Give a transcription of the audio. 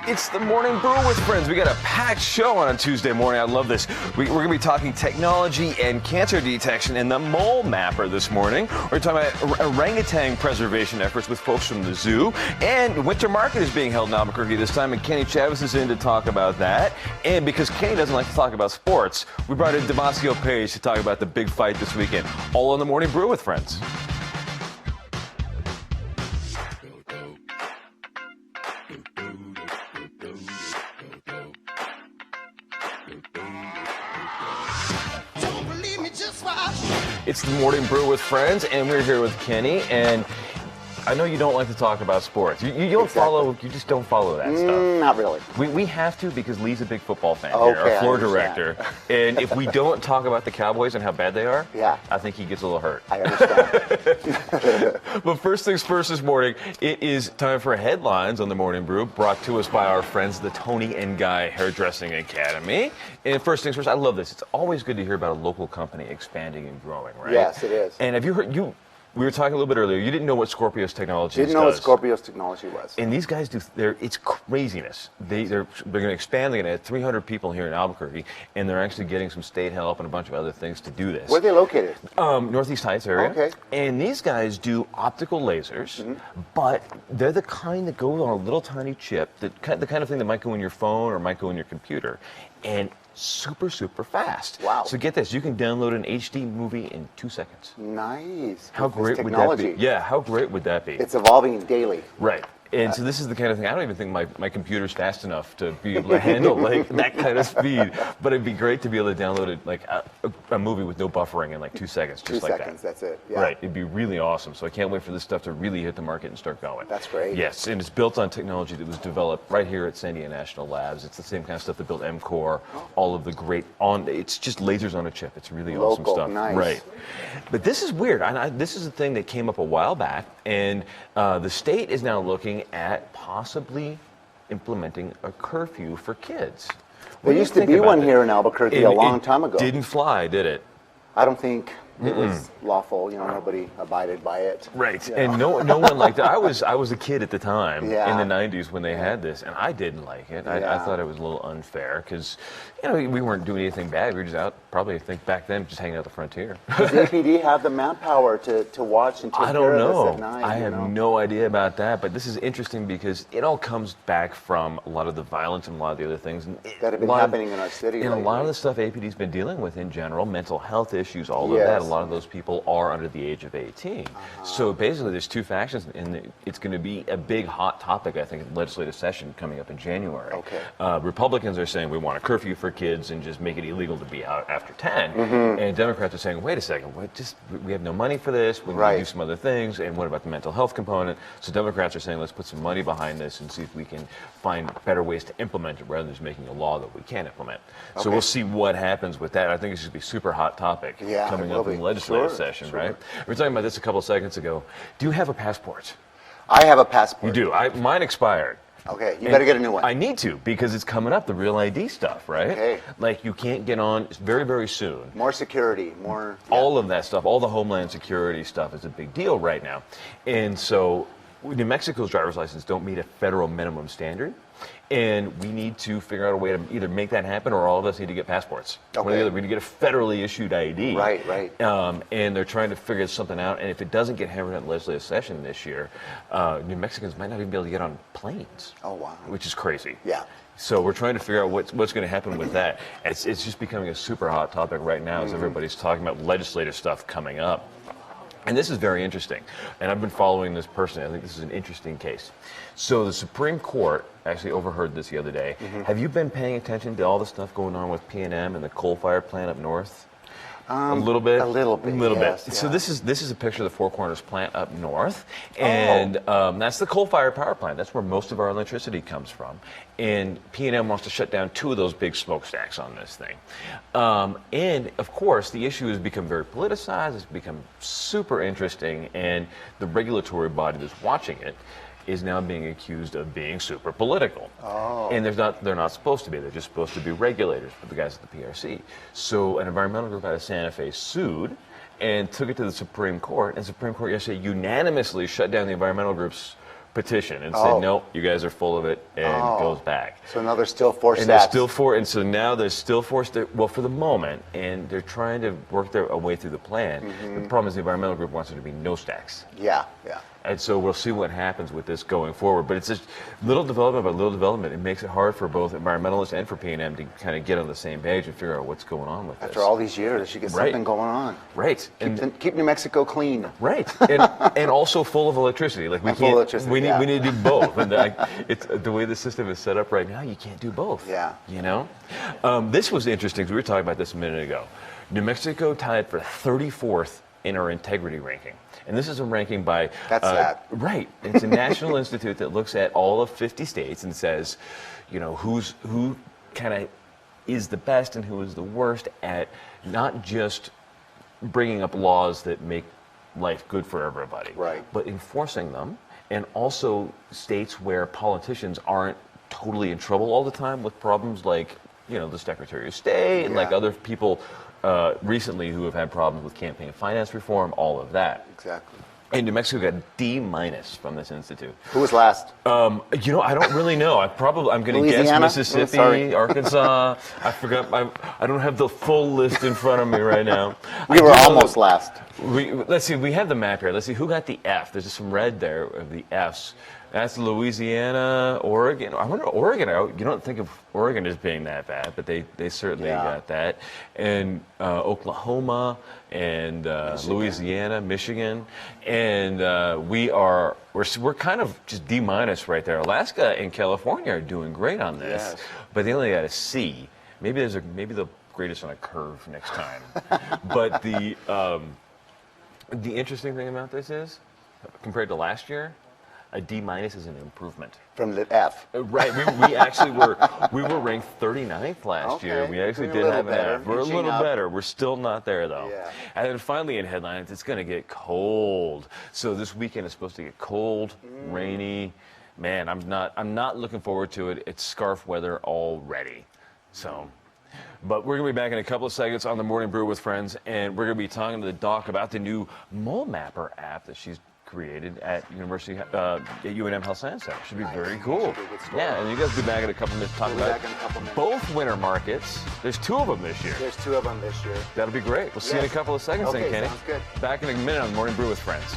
It's the Morning Brew with friends. We got a packed show on a Tuesday morning. I love this. We're going to be talking technology and cancer detection and the mole mapper this morning. We're talking about orangutan preservation efforts with folks from the zoo. And Winter Market is being held in Albuquerque this time, and Kenny Chavez is in to talk about that. And because Kenny doesn't like to talk about sports, we brought in Damasio Page to talk about the big fight this weekend. All on the Morning Brew with friends. It's the Morning Brew with friends, and we're here with Kenny. And I know you don't like to talk about sports. You don't follow. You just don't follow that stuff. Not really. We have to because Lee's a big football fan here, our floor director. And if we don't talk about the Cowboys and how bad they are, I think he gets a little hurt. I understand. But first things first this morning, it is time for headlines on the Morning Brew, brought to us by our friends, the Tony and Guy Hairdressing Academy. And first things first, I love this. It's always good to hear about a local company expanding and growing, right? Yes, it is. And have you heard, we were talking a little bit earlier, you didn't know what Scorpius Technologies does. Didn't know what Scorpius Technology was. And these guys it's craziness. They're going to expand. They're going to add 300 people here in Albuquerque, and they're actually getting some state help and a bunch of other things to do this. Where are they located? Northeast Heights area. Okay. And these guys do optical lasers, but they're the kind that go on a little tiny chip, the kind of thing that might go in your phone or might go in your computer, and super, super fast. Wow. So get this, you can download an HD movie in 2 seconds. Nice. How great would that be? Yeah, how great would that be? It's evolving daily. Right. And so this is the kind of thing, I don't even think my computer's fast enough to be able to handle like that kind of speed. But it'd be great to be able to download it, like a movie with no buffering in like 2 seconds, just 2 like seconds, that. that's it. Yeah. Right. It'd be really awesome. So I can't wait for this stuff to really hit the market and start going. That's great. Yes, and it's built on technology that was developed right here at Sandia National Labs. It's the same kind of stuff that built MCore, all of the great it's just lasers on a chip. It's really awesome stuff. Nice. Right. But this is weird. This is a thing that came up a while back, and the state is now looking at possibly implementing a curfew for kids. There used to be one here in Albuquerque a long time ago. Didn't fly, did it? I don't think it was lawful. Nobody abided by it. Right. And no one liked it. I was a kid at the time in the 90s when they had this, and I didn't like it. I thought it was a little unfair because, we weren't doing anything bad. We were just out, probably I think back then, just hanging out the frontier. Does APD have the manpower to watch and take care of this at night? I have no idea about that, but this is interesting because it all comes back from a lot of the violence and a lot of the other things that have been happening in our city. And lately. A lot of the stuff APD's been dealing with in general, mental health issues, all of that. A lot of those people are under the age of 18. So basically there's two factions, and it's going to be a big hot topic, I think, in the legislative session coming up in January. Okay. Republicans are saying we want a curfew for kids and just make it illegal to be out after 10. And Democrats are saying, wait a second, we have no money for this, we need to do some other things, and what about the mental health component? So Democrats are saying, let's put some money behind this and see if we can find better ways to implement it rather than just making a law that we can't implement. So we'll see what happens with that. I think it's going to be a super hot topic coming up in the legislative session, right? We were talking about this a couple of seconds ago. Do you have a passport? I have a passport. You do? Mine expired. Okay, you got to get a new one. I need to, because it's coming up, the Real ID stuff, right? Okay. Like, you can't get on very, very soon. More security, more... All of that stuff, all the Homeland Security stuff is a big deal right now. And so, New Mexico's driver's license don't meet a federal minimum standard. And we need to figure out a way to either make that happen or all of us need to get passports. One or the other. We need to get a federally issued ID. Right. And they're trying to figure something out. And if it doesn't get hammered out in legislative session this year, New Mexicans might not even be able to get on planes. Oh, wow. Which is crazy. Yeah. So we're trying to figure out what's going to happen with that. It's just becoming a super hot topic right now as everybody's talking about legislative stuff coming up. And this is very interesting. And I've been following this personally. I think this is an interesting case. So the Supreme Court actually overheard this the other day. Have you been paying attention to all the stuff going on with P&M and the coal-fired plant up north? A little bit. A little bit. Yes, So this is a picture of the Four Corners plant up north, and that's the coal-fired power plant. That's where most of our electricity comes from. And P&M wants to shut down 2 of those big smokestacks on this thing. And of course, the issue has become very politicized. It's become super interesting, and the regulatory body that's watching it is now being accused of being super political. And they're not supposed to be. They're just supposed to be regulators for the guys at the PRC. So an environmental group out of Santa Fe sued and took it to the Supreme Court. And the Supreme Court yesterday unanimously shut down the environmental group's petition and said, no, you guys are full of it, and goes back. So now there's still 4 And stacks. there's still 4, and so now there's still 4, well, for the moment, and they're trying to work their way through the plan. The problem is the environmental group wants there to be no stacks. Yeah. And so we'll see what happens with this going forward. But it's just little development by little development. It makes it hard for both environmentalists and for P&M to kind of get on the same page and figure out what's going on with this. After all these years, there should get something going on. Right. Keep New Mexico clean. Right. And also full of electricity. Like we need to do both. And it's the way the system is set up right now, you can't do both. Yeah. You know? This was interesting. We were talking about this a minute ago. New Mexico tied for 34th in our integrity ranking. And this is a ranking by... That's sad. Right. It's a national institute that looks at all of 50 states and says, you know, who kind of is the best and who is the worst at not just bringing up laws that make life good for everybody, right, but enforcing them, and also states where politicians aren't totally in trouble all the time with problems like, you know, the Secretary of State and like other people recently who have had problems with campaign finance reform, all of that. Exactly. And New Mexico got D- from this institute. Who was last? You know, I don't really know. I'm going to guess Mississippi, Arkansas. I forgot. I don't have the full list in front of me right now. We were almost last. Let's see. We have the map here. Let's see who got the F. There's some red there of the Fs. That's Louisiana, Oregon. I wonder, Oregon, you don't think of Oregon as being that bad, but they certainly got that. And Oklahoma and Louisiana, Michigan. And we're kind of just D- right there. Alaska and California are doing great on this, but they only got a C. Maybe they'll grade us on a curve next time. But the interesting thing about this is, compared to last year, a D- is an improvement. From the F. Right. We actually we were ranked 39th last year. We actually did have an F. We're a little better. We're still not there though. Yeah. And then finally in headlines, it's going to get cold. So this weekend is supposed to get cold, rainy. Man, I'm not looking forward to it. It's scarf weather already. So. But we're going to be back in a couple of seconds on the Morning Brew with Friends, and we're going to be talking to the doc about the new Mole Mapper app that she's created at University at UNM Health Science Center. Should be very cool. Yeah, and you guys will be back in a couple minutes to talk about both winter markets. There's 2 of them this year. There's 2 of them this year. That'll be great. We'll see you in a couple of seconds then, Kenny. Sounds good. Back in a minute on the Morning Brew with Friends.